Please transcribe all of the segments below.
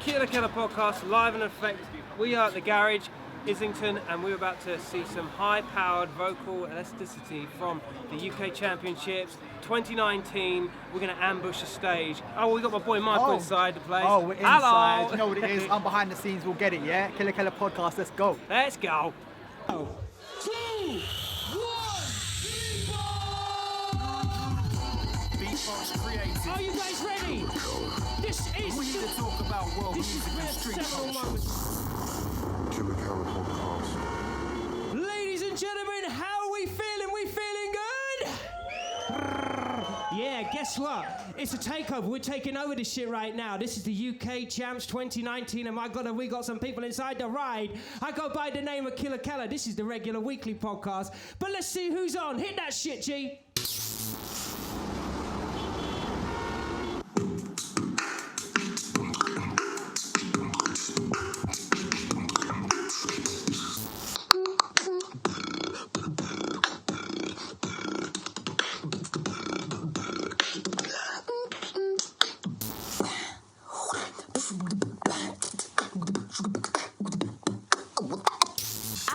Killa Kela podcast, live in effect. We are at the garage, Islington, and we're about to see some high-powered vocal elasticity from the UK Championships 2019. We're going to ambush the stage. Oh, we got my boy Michael inside the place. Oh, we're inside. Hello. You know what it is? I'm behind the scenes. We'll get it, yeah? Killa Kela podcast. Let's go. Let's go. 2, 1, Beatbox Creative. are you guys ready? This is We here to talk about world music and street culture. Killa Kela podcast. Ladies and gentlemen, how are we feeling? We feeling good? Yeah, guess what? It's a takeover. We're taking over this shit right now. This is the UK Champs 2019, and my God, have we got some people inside the ride. I go by the name of Killa Kela. This is the regular weekly podcast, but let's see who's on. Hit that shit, G.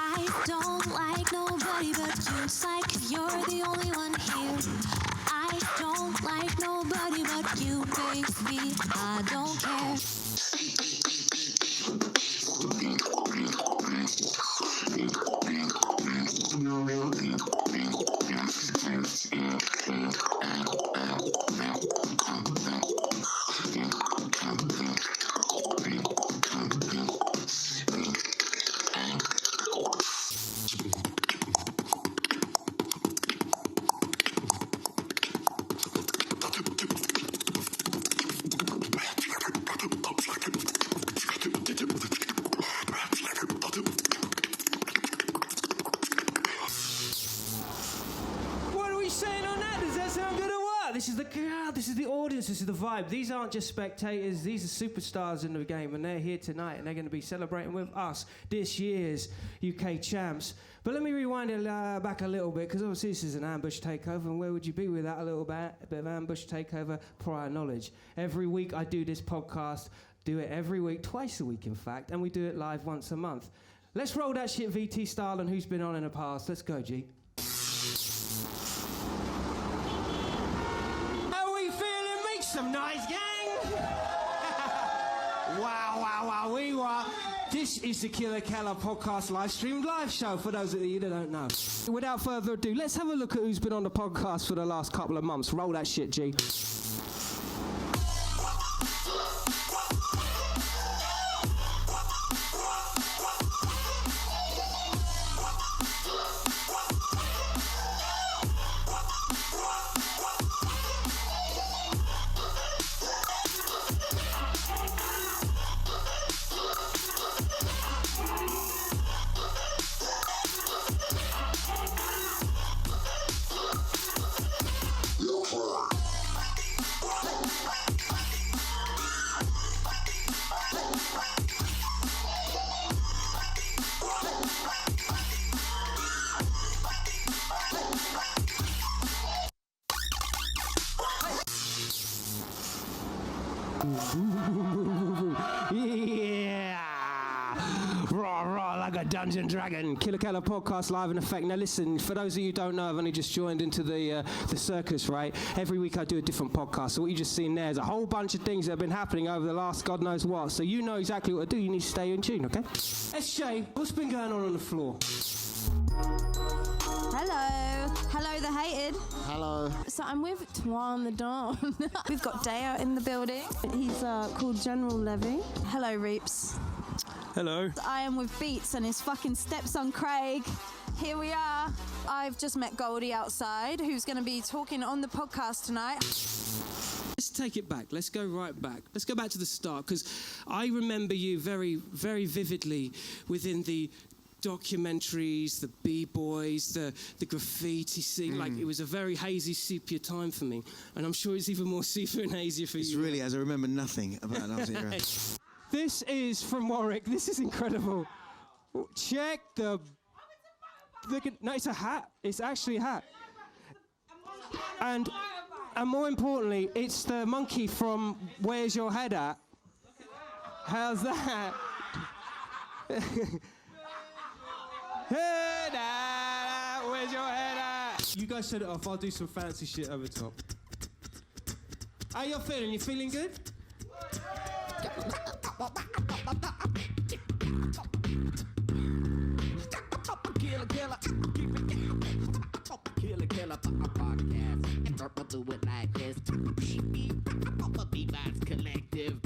I don't like nobody but you. It's like you're the only one here. I don't like nobody but you, baby. I don't care. What are we saying on that? Does that sound good or what? This is the audience, this is the vibe. These aren't just spectators, these are superstars in the game, and they're here tonight, and they're going to be celebrating with us this year's UK Champs. But let me rewind it back a little bit, because obviously this is an ambush takeover, and where would you be without a bit of ambush takeover prior knowledge? Every week I do this podcast, do it every week, twice a week in fact, and we do it live once a month. Let's roll that shit VT style and who's been on in the past. Let's go, G. How we feeling? Make some noise, gang! wow, we were. This is the Killa Kela podcast live stream live show for those of you that don't know. Without further ado, let's have a look at who's been on the podcast for the last couple of months. Roll that shit, G. Yeah! Raw, like a dungeon dragon. Killa Kela podcast live in effect. Now listen, for those of you who don't know, I've only just joined into the circus, right? Every week I do a different podcast. So what you just seen there is a whole bunch of things that have been happening over the last God knows what. So you know exactly what to do. You need to stay in tune, okay? SJ, what's been going on the floor? Hello the hated. Hello. So I'm with Twan the Don. We've got Daya in the building. He's called General Levy. Hello Reeps. Hello. I am with Beats and his fucking stepson Craig. Here we are. I've just met Goldie outside, who's going to be talking on the podcast tonight. Let's take it back. Let's go right back. Let's go back to the start, because I remember you very, very vividly within the documentaries, the b-boys, the graffiti scene. Like, it was a very hazy sepia time for me, and I'm sure it's even more sepia and hazier for It's you. really, as I remember nothing about it. This is from Warwick. This is incredible. Check the... Look at, no, it's a hat. It's actually a hat. And more importantly, it's the monkey from Where's Your Head At? How's that? Head out, where's your head at? You guys set it off, I'll do some fancy shit over top. How you feeling? You feeling good? Killa Kela, Killa Kela podcast. I'll do it like this. Beatbox Collective.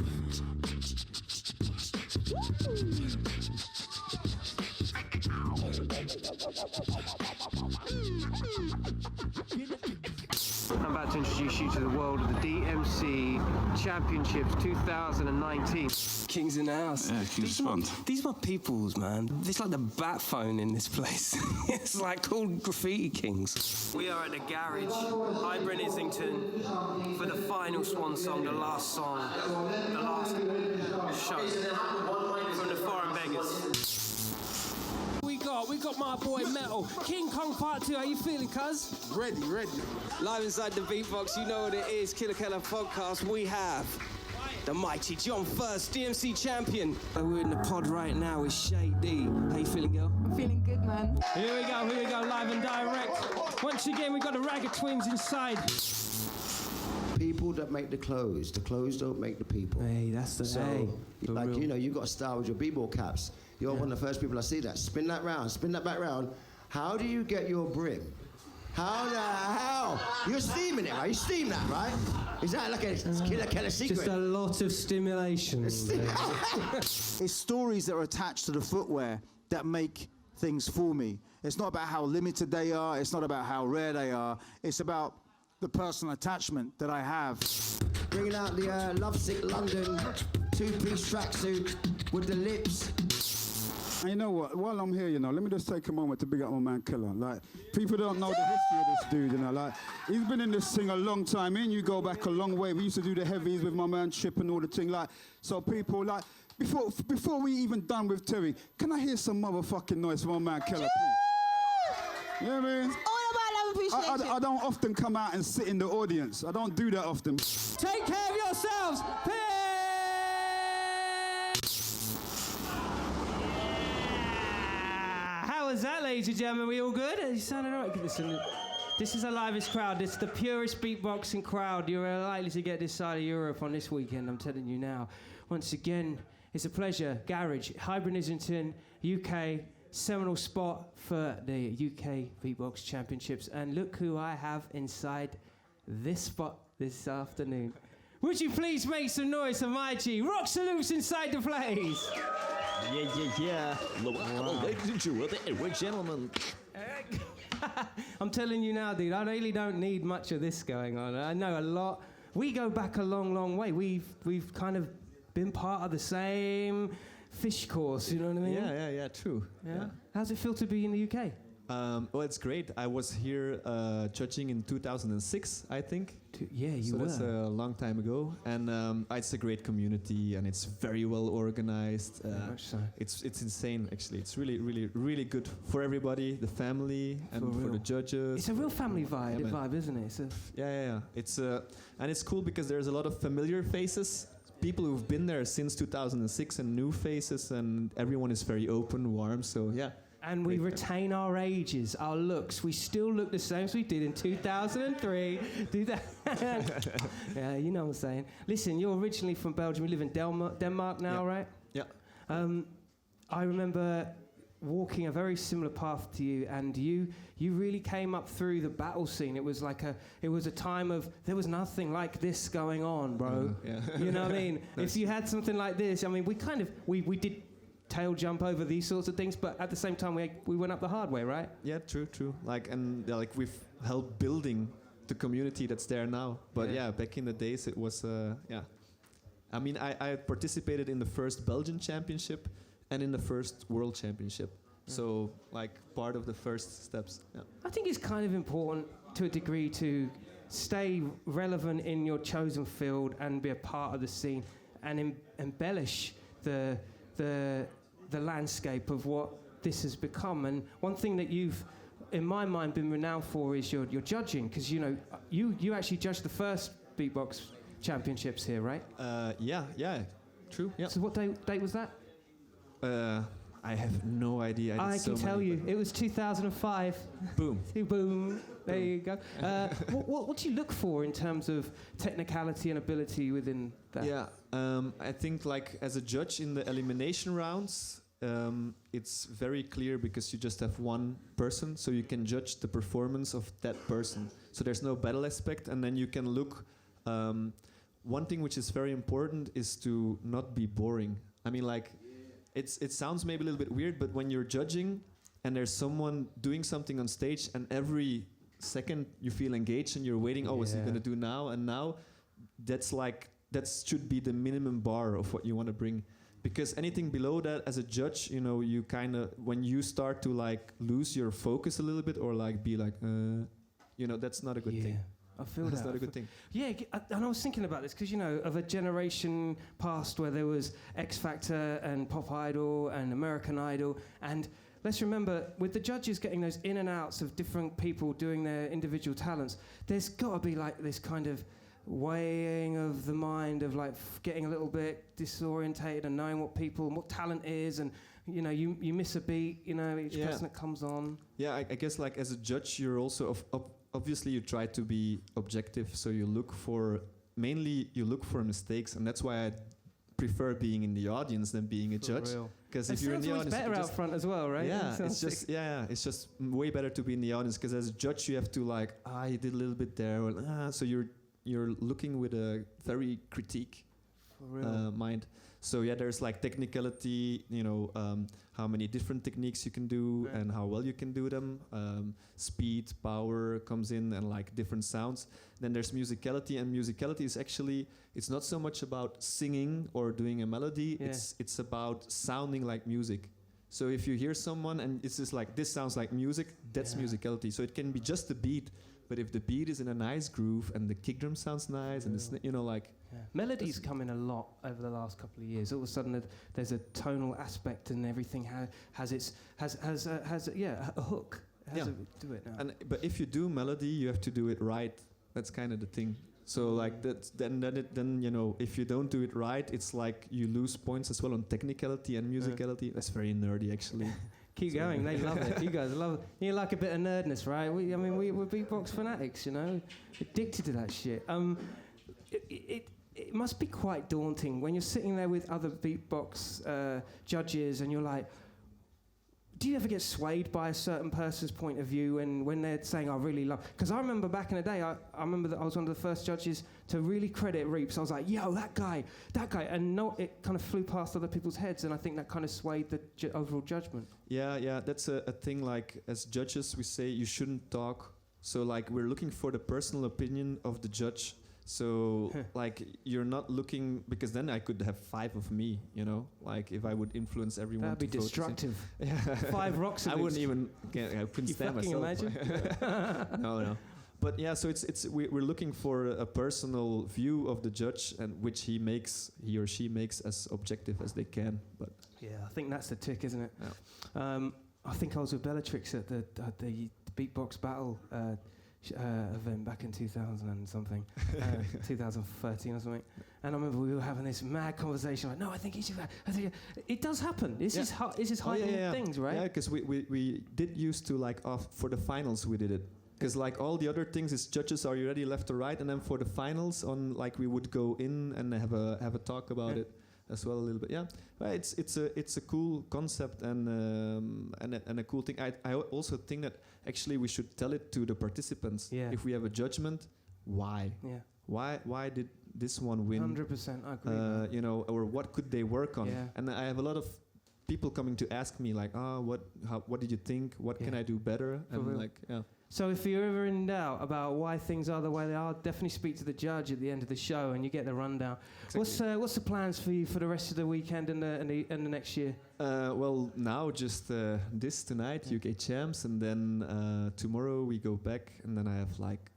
I'm about to introduce you to the world of the DMC Championships 2019. Kings in the house. Yeah, Kings Fund. These are my peoples, man. It's like the bat phone in this place. It's like called Graffiti Kings. We are at the garage, Highbury in Islington, for the final swan song, the last song, the last show from the Foreign Beggars. We got my boy Metal. King Kong Part 2, how you feeling, cuz? Ready. Live inside the Beatbox, you know what it is, Killa Kela podcast. We have the mighty John First, DMC champion. We're in the pod right now with Shay D. How you feeling, girl? I'm feeling good, man. Here we go, live and direct. Once again, we got the Ragged Twins inside. People that make the clothes don't make the people. Hey, that's the like, you know, you got a style with your b-ball caps. You're one of the first people I see that. Spin that back round. How do you get your brim? How? You're steaming it, right? You steam that, right? Is that like a Killa Kela secret? Just a lot of stimulation. It's stories that are attached to the footwear that make things for me. It's not about how limited they are. It's not about how rare they are. It's about the personal attachment that I have. Bringing out the Lovesick London two-piece tracksuit with the lips. And you know what? While I'm here, you know, let me just take a moment to big up my man Killa. Like, people don't know the history of this dude, you know. Like, he's been in this thing a long time. Me and you go back a long way. We used to do the heavies with my man Chip and all the thing. Like, so people, like, before we even done with Terry, can I hear some motherfucking noise from my man Killa, please? You know what I mean? All about love appreciation. I don't often come out and sit in the audience. I don't do that often. Take care of yourselves. Peace. How was that, ladies and gentlemen? We all good? You sounded all right. Listen, this is the livest crowd. It's the purest beatboxing crowd you're likely to get this side of Europe on this weekend, I'm telling you now. Once again, it's a pleasure. Garage, Highbury in Islington, UK, seminal spot for the UK Beatbox Championships. And look who I have inside this spot this afternoon. Would you please make some noise for my G, Roxorloops inside the place? Yeah. Hello, ladies and gentlemen. I'm telling you now, dude, I really don't need much of this going on. I know a lot. We go back a long, long way. We've kind of been part of the same fish course, you know what I mean? Yeah, true. Yeah. How's it feel to be in the UK? Well, it's great. I was here judging in 2006, I think. You were. That's a long time ago. And it's a great community, and it's very well organized. Very much so. It's insane, actually. It's really, really, really good for everybody, the family, and for the judges. It's a real family vibe, isn't it? Yeah. It's and it's cool because there's a lot of familiar faces. People who've been there since 2006 and new faces, and everyone is very open, warm, so yeah. And we retain our ages, our looks. We still look the same as we did in 2003. Yeah, you know what I'm saying. Listen, you're originally from Belgium. You live in Denmark now, right? Yeah. I remember walking a very similar path to you, and you really came up through the battle scene. It was a time of, there was nothing like this going on, bro. Yeah. You know what I mean? If you had something like this, I mean, we did tail jump over these sorts of things, but at the same time we went up the hard way, right? Yeah, true. Like we've helped building the community that's there now. But yeah, back in the days it was I mean, I participated in the first Belgian championship and in the first World Championship. Yeah. So like part of the first steps. Yeah. I think it's kind of important to a degree to stay relevant in your chosen field and be a part of the scene and embellish the landscape of what this has become. And one thing that you've, in my mind, been renowned for is your judging, because you actually judged the first Beatbox Championships here, right? Yeah. True. Yeah. So what date was that? I have no idea. I can tell you. It was 2005. Boom. Boom. There you go. What do you look for in terms of technicality and ability within that? Yeah, I think like as a judge in the elimination rounds, it's very clear because you just have one person, so you can judge the performance of that person. So there's no battle aspect, and then you can look. One thing which is very important is to not be boring. I mean, like, it sounds maybe a little bit weird, but when you're judging and there's someone doing something on stage, and every second you feel engaged and you're waiting, oh, what's he gonna do now? And now, that should be the minimum bar of what you want to bring. Because anything below that, as a judge, you know, you kind of, when you start to like lose your focus a little bit, or like be like, you know, that's not a good thing. I feel that's that. not a good thing. Yeah, and I was thinking about this because, you know, of a generation past where there was X Factor and Pop Idol and American Idol, and let's remember, with the judges getting those in and outs of different people doing their individual talents, there's got to be like this kind of weighing of the mind of like getting a little bit disorientated and knowing what talent is, and you know, you miss a beat, you know, each person that comes on. Yeah, I guess like as a judge, you're also obviously you try to be objective, so you look for mistakes, and that's why I prefer being in the audience than being a judge. Because if you're in the audience, better out front as well, right? Yeah, it's just way better to be in the audience, because as a judge you have to like, you did a little bit there, or so you're looking with a very critique mind. So yeah, there's like technicality, you know, how many different techniques you can do and how well you can do them. Speed, power comes in, and like different sounds. Then there's musicality, and musicality is actually, it's not so much about singing or doing a melody. It's about sounding like music. So if you hear someone and it's just like, this sounds like music, that's musicality. So it can be just a beat, but if the beat is in a nice groove and the kick drum sounds nice, and the you know, like... Melodies come in a lot over the last couple of years. All of a sudden there's a tonal aspect, and everything has a hook. Do it now. But if you do melody, you have to do it right. That's kind of the thing. So like then you know, if you don't do it right, it's like you lose points as well on technicality and musicality. That's very nerdy, actually. Keep going, they love it. You guys love it. You like a bit of nerdness, right? We're beatbox fanatics, you know, addicted to that shit. It must be quite daunting when you're sitting there with other beatbox judges, and you're like, do you ever get swayed by a certain person's point of view, and when they're saying, I really love... Because I remember back in the day, I remember that I was one of the first judges to really credit Reeps. I was like, yo, that guy. And it kind of flew past other people's heads, and I think that kind of swayed the overall judgment. Yeah, that's a thing, like, as judges, we say you shouldn't talk. So, like, we're looking for the personal opinion of the judge. So, like, you're not looking... Because then I could have 5 of me, you know? Like, if I would influence everyone... That'd be destructive. 5 Roxorloops. I wouldn't even... I couldn't stand myself. Imagine? No. But yeah, so we're looking for a personal view of the judge, and which he or she makes as objective as they can. But yeah, I think that's the tick, isn't it? Yeah. I think I was with Bellatrix at the Beatbox Battle event back in 2000 and something, 2013 or something. And I remember we were having this mad conversation. Like, no, I think he should. It does happen. This is heightened things, right? Yeah, because we did used to like for the finals we did it. Because like all the other things is judges, are you ready, left or right, and then for the finals on like we would go in and have a talk about it as well a little bit. Yeah, well, it's a cool concept and a cool thing. I also think that actually we should tell it to the participants. Yeah. If we have a judgment, why? Yeah. Why did this one win? 100%, I agree. You know, or what could they work on? Yeah. And I have a lot of people coming to ask me like, what did you think? What can I do better? And like, yeah. So if you're ever in doubt about why things are the way they are, definitely speak to the judge at the end of the show, and you get the rundown. Exactly. What's the plans for you for the rest of the weekend and the next year? Well, now just this tonight, UK Champs, and then tomorrow we go back, and then I have like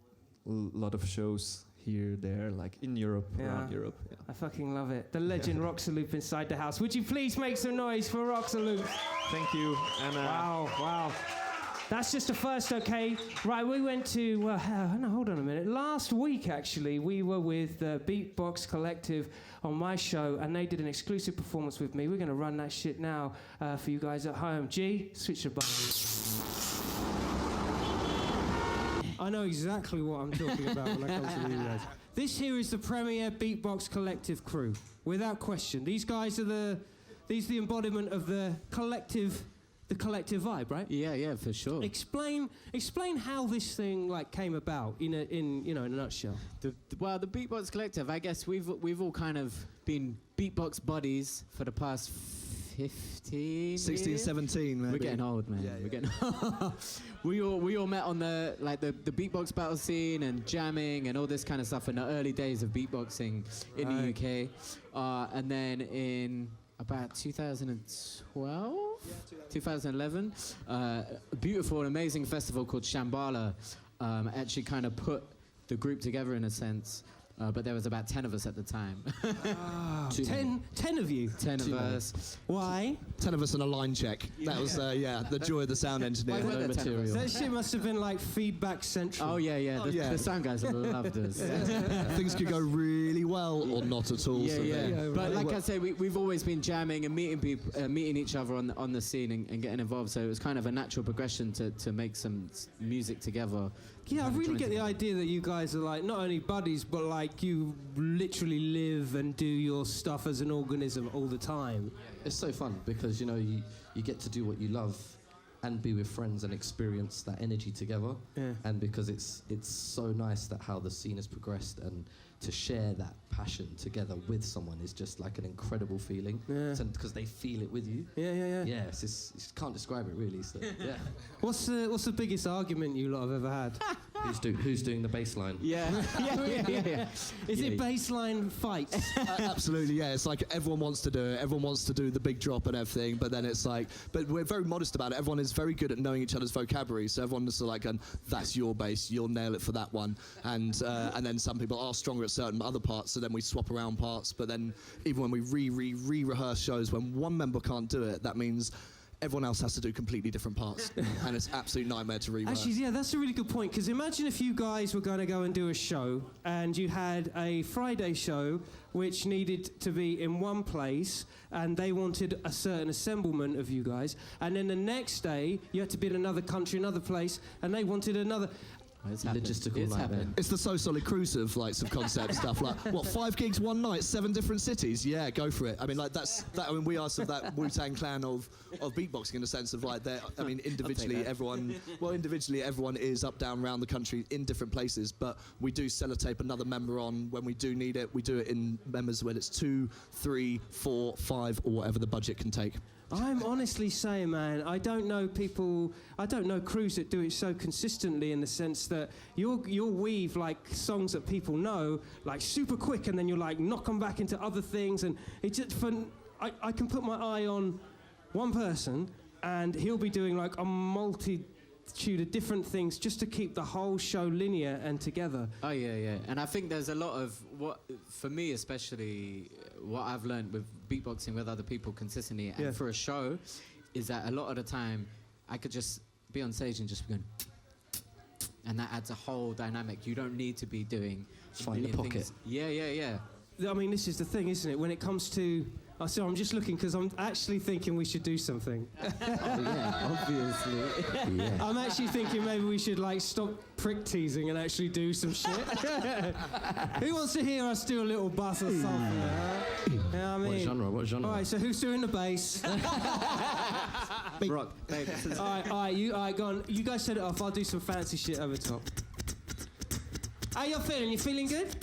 a lot of shows here, there, like in Europe, around Europe. Yeah. I fucking love it. The legend Roxorloop inside the house. Would you please make some noise for Roxorloops? Thank you. And wow. That's just the first, okay. Right, we went to, no, hold on a minute. Last week, actually, we were with the Beatbox Collective on my show, and they did an exclusive performance with me. We're going to run that shit now for you guys at home. G, switch the button. I know exactly what I'm talking about when I come to you guys. This here is the premier Beatbox Collective crew, without question. These guys are the embodiment of the collective vibe, right? Yeah, for sure. Explain how this thing like came about in a nutshell. The Beatbox Collective, I guess we've all kind of been beatbox buddies for the past 15 16, years. 17, maybe. We're getting old, man. We're getting we all met on the beatbox battle scene and jamming and all this kind of stuff in the early days of beatboxing in the UK. And then in about 2012, 2011, a beautiful and amazing festival called Shambhala actually kind of put the group together in a sense. But there was about 10 of us at the time. 10 of you? 10 of us. Why? 10 of us on a line check. That was, the joy of the sound engineer. No material. That shit must have been like feedback central. Oh, yeah. The sound guys loved us. Things could go really well or not at all. But like I say, we've always been jamming and meeting people, meeting each other on the scene and getting involved. So it was kind of a natural progression to make some music together. Yeah, I really get the idea that you guys are like not only buddies, but like you literally live and do your stuff as an organism all the time. It's so fun because you get to do what you love and be with friends and experience that energy together. Yeah. And because it's so nice that how the scene has progressed and to share that passion together with someone is just like an incredible feeling. Yeah. Because they feel it with you. Yeah. Yeah, it's just can't describe it really. So, yeah. What's the biggest argument you lot have ever had? Who's doing the bass line? Yeah. Is it baseline fights? Absolutely, yeah. It's like everyone wants to do it. Everyone wants to do the big drop and everything. But then it's like, but we're very modest about it. Everyone is very good at knowing each other's vocabulary. So everyone is like, that's your bass. You'll nail it for that one. And then some people are stronger at certain other parts. So then we swap around parts. But then even when we re-rehearse shows, when one member can't do it, that means everyone else has to do completely different parts. And it's an absolute nightmare to rework. Actually, yeah, that's a really good point, because imagine if you guys were going to go and do a show and you had a Friday show which needed to be in one place and they wanted a certain assemblement of you guys, and then the next day you had to be in another country, another place, and they wanted another... It's logistical nightmare. It's the So Solid Crucive some concept stuff. Like, what, 5 gigs one night, 7 different cities? Yeah, go for it. I mean, like we are sort of that Wu-Tang clan of beatboxing in the sense of like, individually everyone is up, down, around the country in different places, but we do sellotape another member on when we do need it. We do it in members when it's 2, 3, 4, 5, or whatever the budget can take. I'm honestly saying, man, I don't know crews that do it so consistently, in the sense that you'll weave like songs that people know like super quick, and then you'll like knock them back into other things, and it's just fun. I can put my eye on one person and he'll be doing like a multitude of different things just to keep the whole show linear and together. Oh yeah. And I think there's a lot of what, for me especially, what I've learned with beatboxing with other people consistently and for a show, is that a lot of the time I could just be on stage and just be going, and that adds a whole dynamic. You don't need to be doing find the pocket. Things. Yeah. I mean, this is the thing, isn't it? When it comes to... so I'm just looking because I'm actually thinking we should do something. Yeah, obviously. Yeah. I'm actually thinking maybe we should like stop prick teasing and actually do some shit. Who wants to hear us do a little buzz or something? You know what I mean? What genre? All right, so who's doing the bass? Rock. All right, go on. You guys set it off. I'll do some fancy shit over top. How you feeling? You feeling good?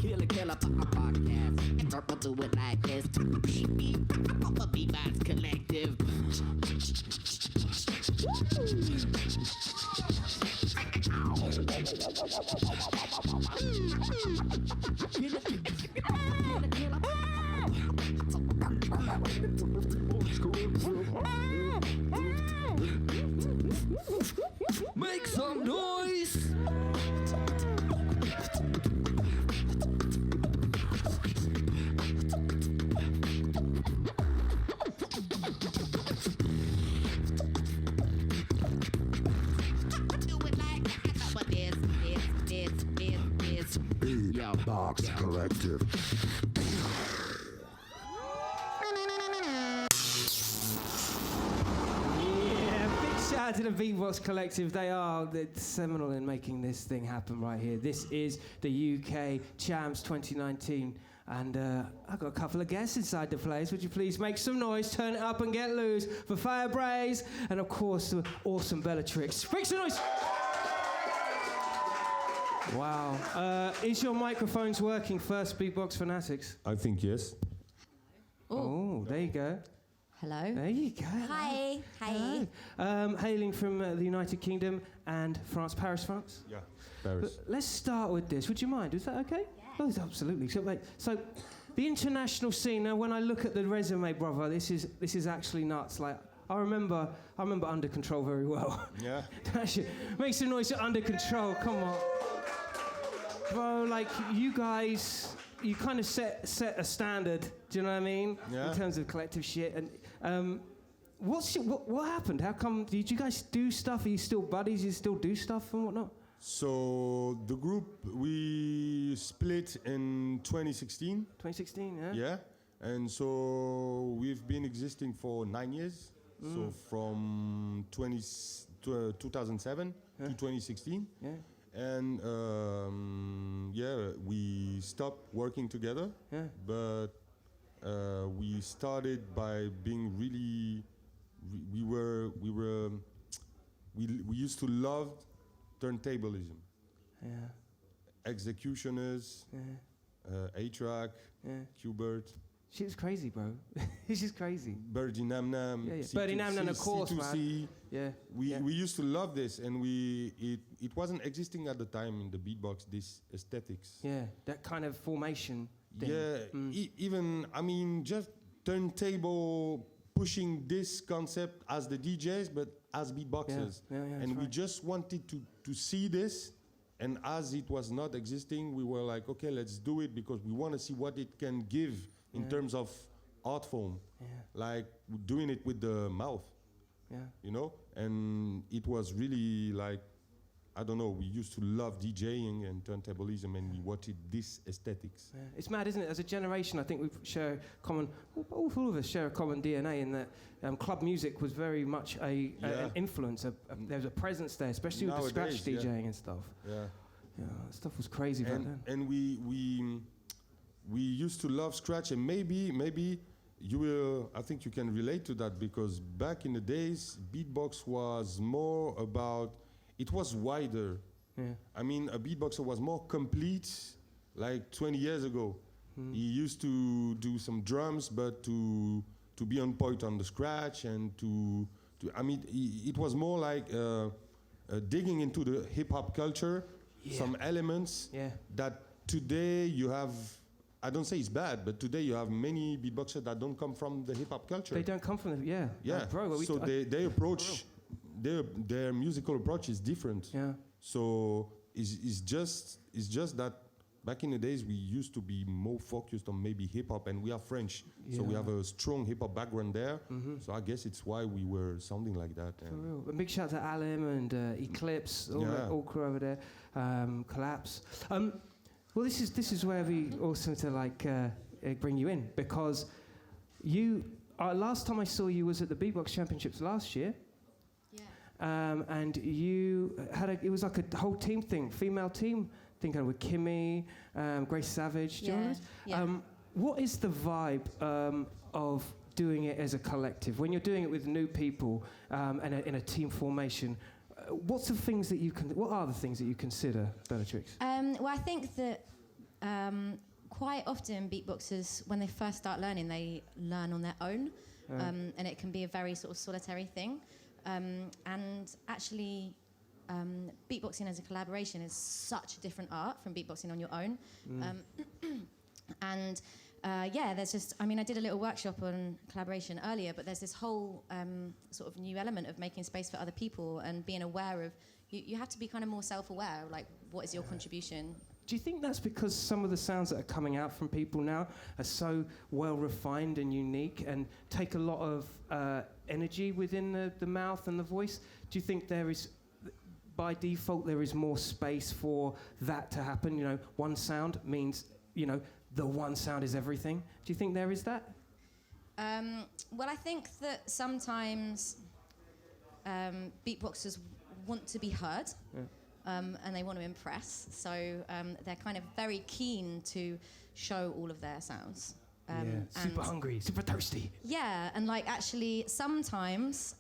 Killa Kela podcast. I'll do it like this. Beatbox Collective. Make some noise. Beatbox Collective. Shout out to the Beatbox Collective. They are seminal in making this thing happen right here. This is the UK Champs 2019. And I've got a couple of guests inside the place. Would you please make some noise, turn it up and get loose for Faya Braz and, of course, the awesome Bellatrix. Make some noise! Wow. Is your microphones working first, Beatbox Fanatics? I think yes. Oh, there you go. Hello. There you go. Hi. Hi. Hailing from the United Kingdom and France, Paris, France? Yeah, Paris. But let's start with this. Would you mind? Is that okay? Yeah. Oh, absolutely. So, the international scene. Now, when I look at the resume, brother, this is actually nuts. Like, I remember Under Control very well. Yeah. Make some noise for Under Control. Come on, bro. Like, you guys. You kind of set a standard, do you know what I mean? Yeah. In terms of collective shit. And what happened? How come, did you guys do stuff? Are you still buddies? You still do stuff and whatnot? So the group, we split in 2016. 2016, yeah? Yeah. And so we've been existing for 9 years. So from 2007 to 2016. Yeah. And we stopped working together. Yeah. But we started by being really. We used to love turntablism. Yeah. Executioners. Yeah. A-Track. Yeah. Q-Bert. Shit's crazy, bro. It's just crazy. Birdie Nam Nam. Yeah. Birdie Nam Nam, of course, C2C. man. Yeah. We used to love this, and it wasn't existing at the time in the beatbox, this aesthetics. Yeah, that kind of formation thing. Yeah, even, I mean, just turntable pushing this concept as the DJs, but as beatboxers. Yeah, and we right. just wanted to see this, and as it was not existing, we were like, okay, let's do it because we want to see what it can give in terms of art form. Yeah. Like doing it with the mouth. Yeah. You know, and it was really like, I don't know, we used to love DJing and turntablism, and we wanted this aesthetics. Yeah. It's mad, isn't it? As a generation, I think we share common, all of us share a common DNA in that club music was very much an influence. There was a presence there, especially with the scratch DJing and stuff. Yeah. Yeah, that stuff was crazy back then. And we used to love scratch, and maybe you will, I think you can relate to that, because back in the days, beatbox was more about, it was wider. Yeah. I mean, a beatboxer was more complete like 20 years ago. He used to do some drums, but to be on point on the scratch and I mean, it was more like digging into the hip-hop culture, some elements that today you have. I don't say it's bad, but today you have many beatboxers that don't come from the hip-hop culture. They don't come from the, Yeah. bro, So they approach, their musical approach is different. Yeah. So it's just that back in the days we used to be more focused on maybe hip-hop, and we are French, so we have a strong hip-hop background there. So I guess it's why we were sounding like that. For real. A big shout out to Alim and Eclipse, all crew over there, Collapse. Well, this is where we also to bring you in, because you last time I saw you was at the Beatbox Championships last year. Yeah. And you had it was like a whole team thing, female team thing, kind of with Kimmy, Grace Savage. Do you remember this? Yeah. What is the vibe of doing it as a collective when you're doing it with new people and in a team formation? What are the things that you consider, Bellatrix? Well, I think that quite often beatboxers, when they first start learning, they learn on their own, and it can be a very sort of solitary thing. And actually, beatboxing as a collaboration is such a different art from beatboxing on your own. And there's just, I mean, I did a little workshop on collaboration earlier, but there's this whole sort of new element of making space for other people and being aware of, you have to be kind of more self-aware, like what is your contribution? Do you think that's because some of the sounds that are coming out from people now are so well refined and unique and take a lot of energy within the mouth and the voice? Do you think there is by default there is more space for that to happen. You know, one sound means, you know, the one sound is everything. Do you think there is that? Well, I think that sometimes beatboxers want to be heard. Yeah. And they want to impress, so they're kind of very keen to show all of their sounds. Super hungry, super thirsty. Yeah, and like actually sometimes,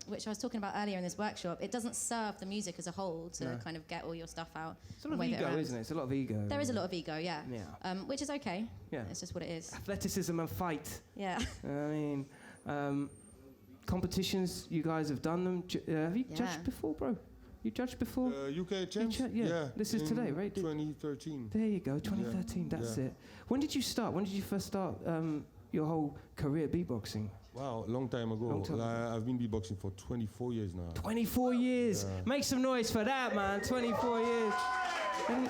which I was talking about earlier in this workshop, it doesn't serve the music as a whole to kind of get all your stuff out. It's a lot of ego, isn't it? It's a lot of ego. There is a lot of ego, yeah. Which is okay. Yeah. It's just what it is. Athleticism and fight. Yeah. I mean, competitions, you guys have done them. Have you judged before, bro? You judged before? UK Champs? Yeah. This is today, right? 2013. There you go, 2013, that's it. When did you start? When did you first start your whole career beatboxing? Wow, a long time ago. I've been beatboxing for 24 years now. 24 years! Yeah. Make some noise for that, man, 24 years. And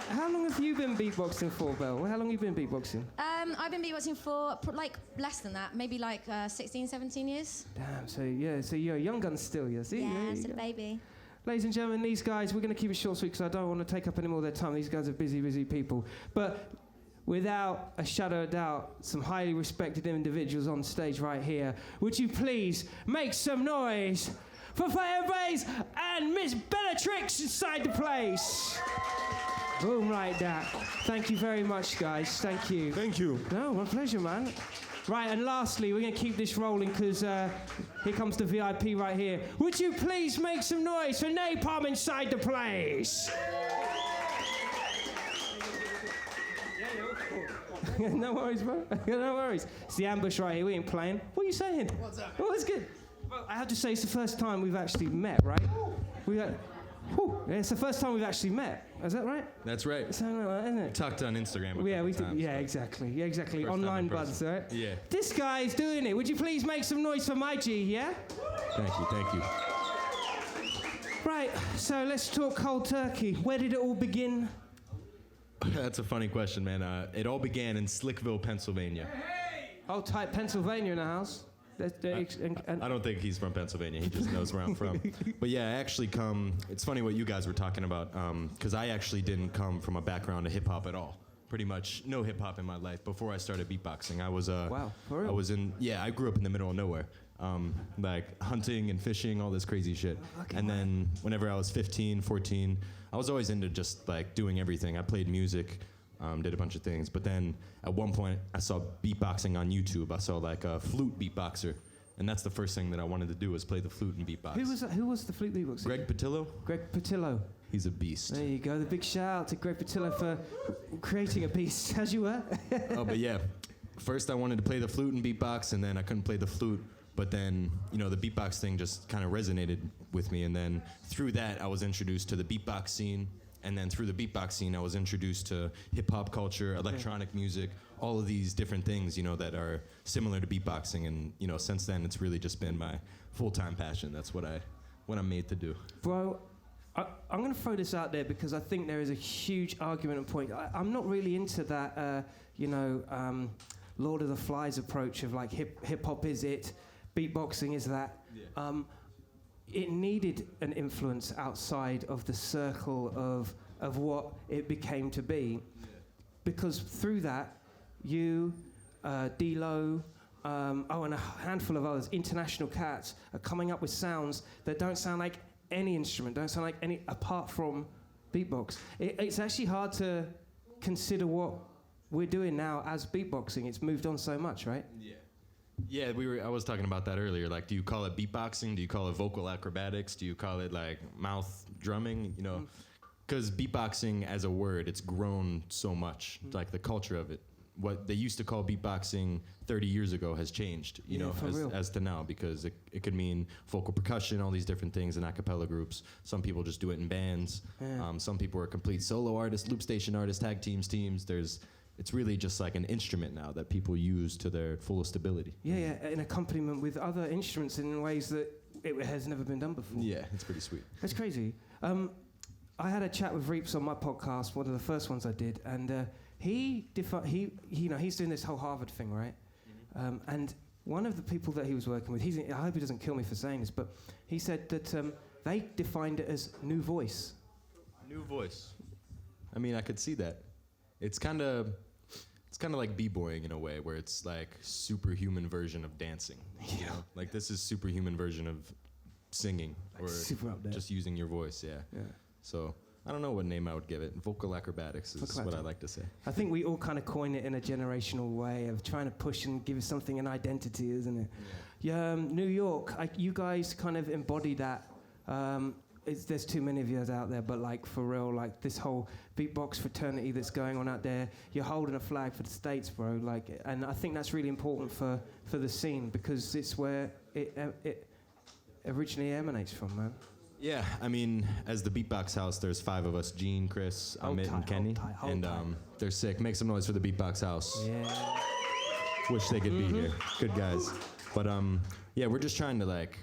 how long have you been beatboxing for, Belle? How long have you been beatboxing? I've been beatboxing for like less than that, maybe like 16, 17 years. Damn, so you're a young gun still, you see? Yeah, still a baby. Ladies and gentlemen, these guys, we're going to keep it short and sweet because I don't want to take up any more of their time. These guys are busy, busy people. But without a shadow of doubt, some highly respected individuals on stage right here. Would you please make some noise for Faya Braz and Miss Bellatrix inside the place? Boom, like that. Thank you very much, guys. Thank you. Thank you. No, my pleasure, man. Right, and lastly, we're going to keep this rolling because here comes the VIP right here. Would you please make some noise for Napom inside the place? No worries, bro. No worries. It's the ambush right here. We ain't playing. What are you saying? What's up? Oh, it's good. Well, I have to say, it's the first time we've actually met, right? It's the first time we've actually met. Is that right? That's right. Something like that, isn't it? Talked on Instagram. Yeah, we did. Yeah, exactly. Yeah, exactly. First Online buds, right? Yeah. This guy's doing it. Would you please make some noise for my G, yeah? Thank you, thank you. Right, so let's talk cold turkey. Where did it all begin? That's a funny question, man. It all began in Slickville, Pennsylvania. Oh, type Pennsylvania in the house. I don't think he's from Pennsylvania. He just knows where I'm from. But yeah, I actually it's funny what you guys were talking about, because I actually didn't come from a background of hip hop at all. Pretty much no hip hop in my life. Before I started beatboxing, I was wow, for real? I grew up in the middle of nowhere, like hunting and fishing, all this crazy shit. And then whenever I was 15, 14, I was always into just like doing everything. I played music. Did a bunch of things, but then at one point I saw beatboxing on YouTube. I saw like a flute beatboxer, and that's the first thing that I wanted to do was play the flute and beatbox. Who was that? Who was the flute beatboxer? Greg Patillo. Greg Patillo. He's a beast. There you go. The big shout out to Greg Patillo for creating a beast, as you were. Oh, but yeah, first I wanted to play the flute and beatbox, and then I couldn't play the flute. But then, you know, the beatbox thing just kind of resonated with me, and then through that I was introduced to the beatbox scene. And then through the beatbox scene, I was introduced to hip-hop culture, electronic music, all of these different things, you know, that are similar to beatboxing. And, you know, since then, it's really just been my full-time passion. That's what I'm made to do. Bro, I'm going to throw this out there because I think there is a huge argument and point. I'm not really into that, Lord of the Flies approach of like hip-hop is it, beatboxing is that. Yeah. It needed an influence outside of the circle of what it became to be. Because through that, you, D-Lo, and a handful of others, international cats, are coming up with sounds that don't sound like any instrument, don't sound like any, apart from beatbox. It's actually hard to consider what we're doing now as beatboxing. It's moved on so much, right? Yeah. Yeah, I was talking about that earlier. Like, do you call it beatboxing? Do you call it vocal acrobatics? Do you call it like mouth drumming? You know, because beatboxing as a word, it's grown so much. Like the culture of it. What they used to call beatboxing 30 years ago has changed. You know, as to now, because it could mean vocal percussion, all these different things in a cappella groups. Some people just do it in bands. Yeah. Some people are complete solo artists, loop station artists, tag teams. It's really just like an instrument now that people use to their fullest ability. Yeah, an accompaniment with other instruments in ways that it has never been done before. Yeah, it's pretty sweet. That's crazy. I had a chat with Reeps on my podcast, one of the first ones I did, and he's doing this whole Harvard thing, right? Mm-hmm. And one of the people that he was working with, I hope he doesn't kill me for saying this, but he said that they defined it as new voice. New voice. I mean, I could see that. It's kind of like b-boying in a way, where it's like superhuman version of dancing. You know? Like this is superhuman version of singing, or just using your voice. Yeah. So I don't know what name I would give it. Vocal acrobatics is what I like to say. I think we all kind of coin it in a generational way of trying to push and give something an identity, isn't it? Yeah. New York, you guys kind of embody that. There's too many of you out there, but like for real, like this whole beatbox fraternity that's going on out there, you're holding a flag for the States, bro. Like, and I think that's really important for the scene, because it's where it originally emanates from, man. Yeah, I mean, as the Beatbox House, there's 5 of us: Gene, Chris, Amit, and Kenny, and they're sick. Make some noise for the Beatbox House. Yeah. Wish they could be here. Good guys. But yeah, we're just trying to like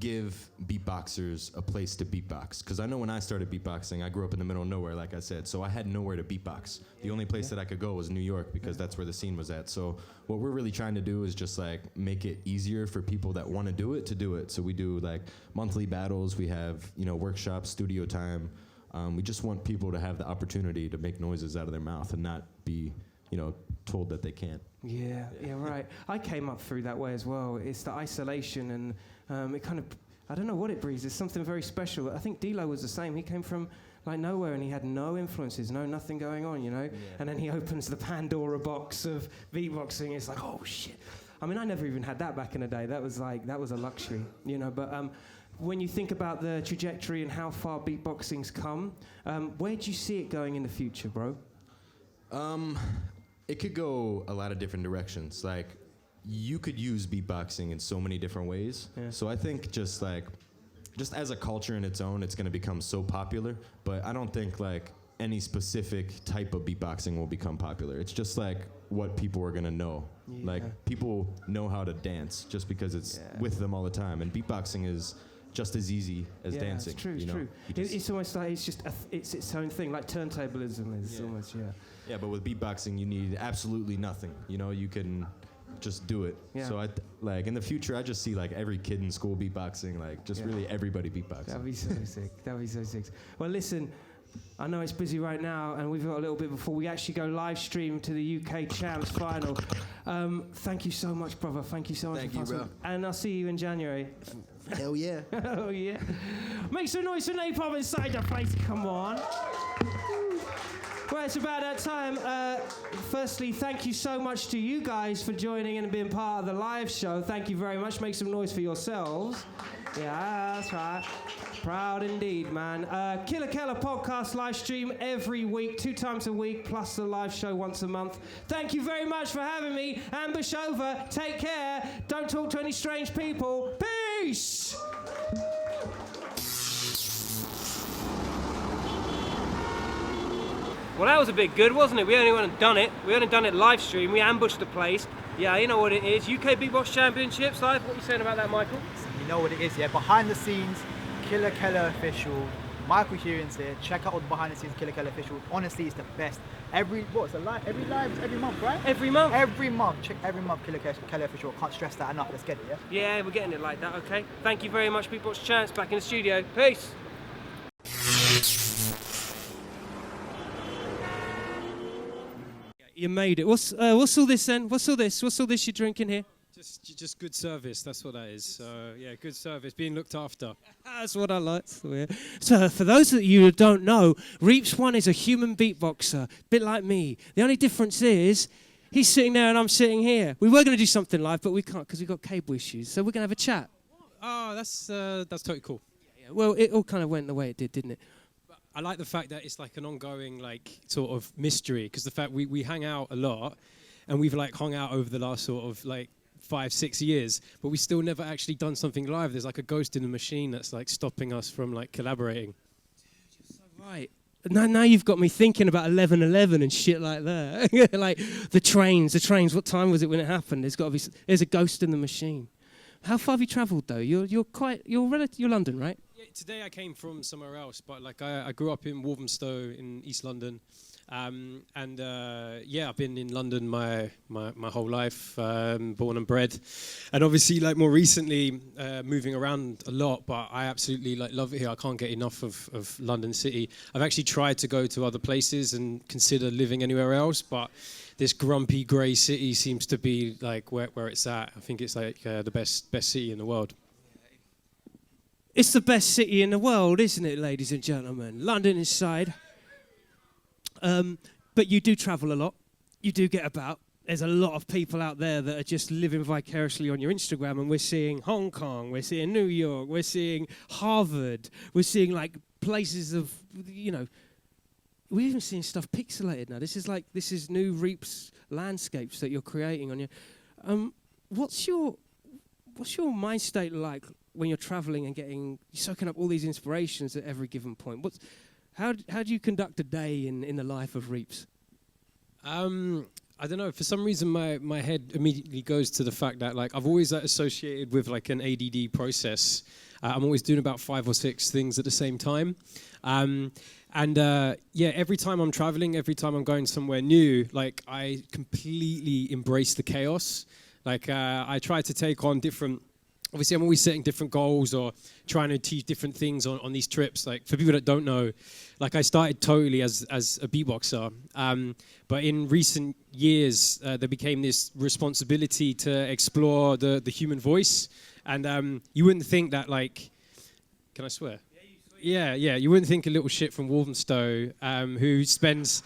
give beatboxers a place to beatbox, because I know when I started beatboxing, I grew up in the middle of nowhere, like I said, so I had nowhere to beatbox. The only place that I could go was New York, because that's where the scene was at. So what we're really trying to do is just like make it easier for people that want to do it. So we do like monthly battles, we have, you know, workshops, studio time. We just want people to have the opportunity to make noises out of their mouth and not be, you know, told that they can't. Yeah, right. I came up through that way as well. It's the isolation, and it kind of, I don't know what it breeds. It's something very special. I think D-Lo was the same. He came from like nowhere, and he had no influences, nothing going on, you know? Yeah. And then he opens the Pandora box of beatboxing. It's like, oh shit. I mean, I never even had that back in the day. That was a luxury, you know? But when you think about the trajectory and how far beatboxing's come, where do you see it going in the future, bro? It could go a lot of different directions. Like, you could use beatboxing in so many different ways. Yeah. So I think just as a culture in its own, it's going to become so popular. But I don't think like any specific type of beatboxing will become popular. It's just like what people are going to know. Yeah. Like, people know how to dance just because it's with them all the time. And beatboxing is just as easy as dancing. It's true. It's true. It's almost like it's its own thing. Like turntablism is almost Yeah, but with beatboxing, you need absolutely nothing. You know, you can just do it. Yeah. So like in the future, I just see like every kid in school beatboxing, like just really everybody beatboxing. That'd be so sick. That'd be so sick. Well, listen, I know it's busy right now, and we've got a little bit before we actually go live stream to the UK Champs final. Thank you so much, brother. Thank you so much. Thank you, bro. And I'll see you in January. Hell yeah. Oh yeah. Make some noise for Napom inside the place. Come on. Well, it's about that time. Firstly, thank you so much to you guys for joining and being part of the live show. Thank you very much. Make some noise for yourselves. Yeah, that's right. Proud indeed, man. Killa Kela podcast live stream every week, 2 times a week, plus the live show once a month. Thank you very much for having me. Ambush over. Take care. Don't talk to any strange people. Peace. Well, that was a bit good, wasn't it? We only went and done it. We only done it live stream. We ambushed the place. Yeah, you know what it is. UK Beatbox Championships live. What are you saying about that, Michael? You know what it is, yeah. Behind the scenes, Killa Kela official. Michael Heron's here. Check out all the behind the scenes Killa Kela official. Honestly, it's the best. Every month, right? Every month. Every month. Check every month Killa Kela official. Can't stress that enough. Let's get it, yeah? Yeah, we're getting it like that, okay? Thank you very much, Beatbox Champs. Back in the studio. Peace. You made it. What's all this then? What's all this you're drinking here? Just good service. That's what that is. So yeah, good service, being looked after. That's what I like. So for those of you who don't know, Reeps One is a human beatboxer, a bit like me. The only difference is he's sitting there and I'm sitting here. We were going to do something live, but we can't because we've got cable issues. So we're going to have a chat. Oh, that's totally cool. Yeah, well, it all kind of went the way it did, didn't it? I like the fact that it's like an ongoing like sort of mystery, because the fact we hang out a lot and we've like hung out over the last sort of like 5-6 years, but we still never actually done something live. There's like a ghost in the machine that's like stopping us from like collaborating. Dude, you're so right. Now you've got me thinking about 11/11 and shit like that. Like the trains. What time was it when it happened? There's a ghost in the machine. How far have you travelled though? You're London, right? Yeah, today I came from somewhere else, but like I grew up in Walthamstow in East London, Yeah, I've been in London my whole life, born and bred, and obviously like more recently moving around a lot. But I absolutely like love it here. I can't get enough of London City. I've actually tried to go to other places and consider living anywhere else, but this grumpy grey city seems to be like where it's at. I think it's like the best city in the world. It's the best city in the world, isn't it, ladies and gentlemen? London inside. But you do travel a lot. You do get about. There's a lot of people out there that are just living vicariously on your Instagram, and we're seeing Hong Kong, we're seeing New York, we're seeing Harvard, we're seeing like places of, you know, we're even seeing stuff pixelated now. This is new Reeps landscapes that you're creating on your. What's your mind state like when you're traveling and you're soaking up all these inspirations at every given point? How do you conduct a day in the life of Reeps? I don't know. For some reason, my head immediately goes to the fact that like I've always associated with like an ADD process. I'm always doing about 5 or 6 things at the same time. Every time I'm traveling, every time I'm going somewhere new, like I completely embrace the chaos. Like I try to take on different. Obviously, I'm always setting different goals or trying to achieve different things on these trips. Like for people that don't know, like I started totally as a beatboxer, but in recent years there became this responsibility to explore the human voice, and you wouldn't think that like, can I swear? Yeah, you wouldn't think a little shit from Walthamstow who spends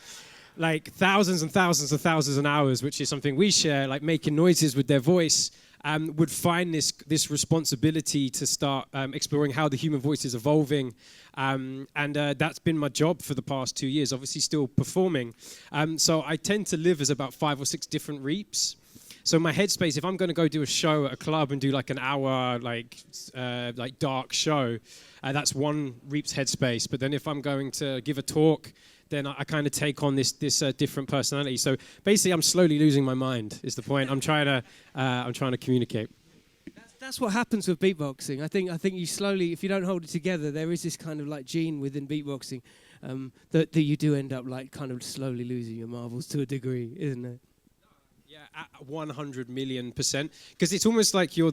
like thousands and thousands and thousands of hours, which is something we share, like making noises with their voice. Would find this responsibility to start exploring how the human voice is evolving. That's been my job for the past 2 years, obviously still performing. So I tend to live as about 5 or 6 different Reeps. So my headspace, if I'm going to go do a show at a club and do like an hour like dark show, that's one Reeps headspace. But then if I'm going to give a talk, then I kind of take on this different personality. So basically, I'm slowly losing my mind. Is the point? I'm trying to communicate. That's what happens with beatboxing. I think you slowly, if you don't hold it together, there is this kind of like gene within beatboxing that you do end up like kind of slowly losing your marbles to a degree, isn't it? Yeah, 100 million%. Because it's almost like you're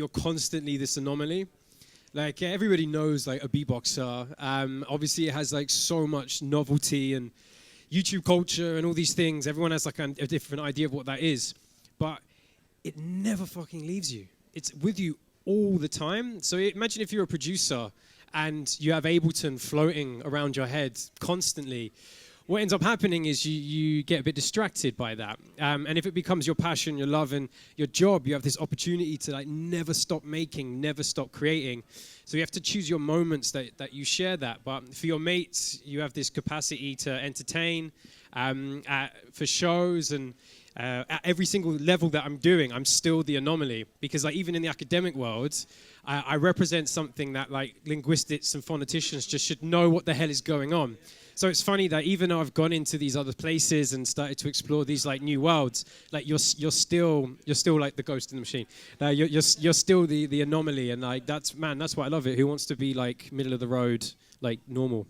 constantly this anomaly. Like everybody knows like a beatboxer. Obviously it has like so much novelty and YouTube culture and all these things. Everyone has like a different idea of what that is. But it never fucking leaves you. It's with you all the time. So imagine if you're a producer and you have Ableton floating around your head constantly. What ends up happening is you get a bit distracted by that. And if it becomes your passion, your love, and your job, you have this opportunity to like never stop making, never stop creating. So you have to choose your moments that you share that. But for your mates, you have this capacity to entertain for shows and at every single level that I'm doing, I'm still the anomaly. Because like even in the academic world, I represent something that like linguistics and phoneticians just should know what the hell is going on. So it's funny that even though I've gone into these other places and started to explore these like new worlds, like you're still like the ghost in the machine. You're still the anomaly, and like that's what I love it. Who wants to be like middle of the road, like normal?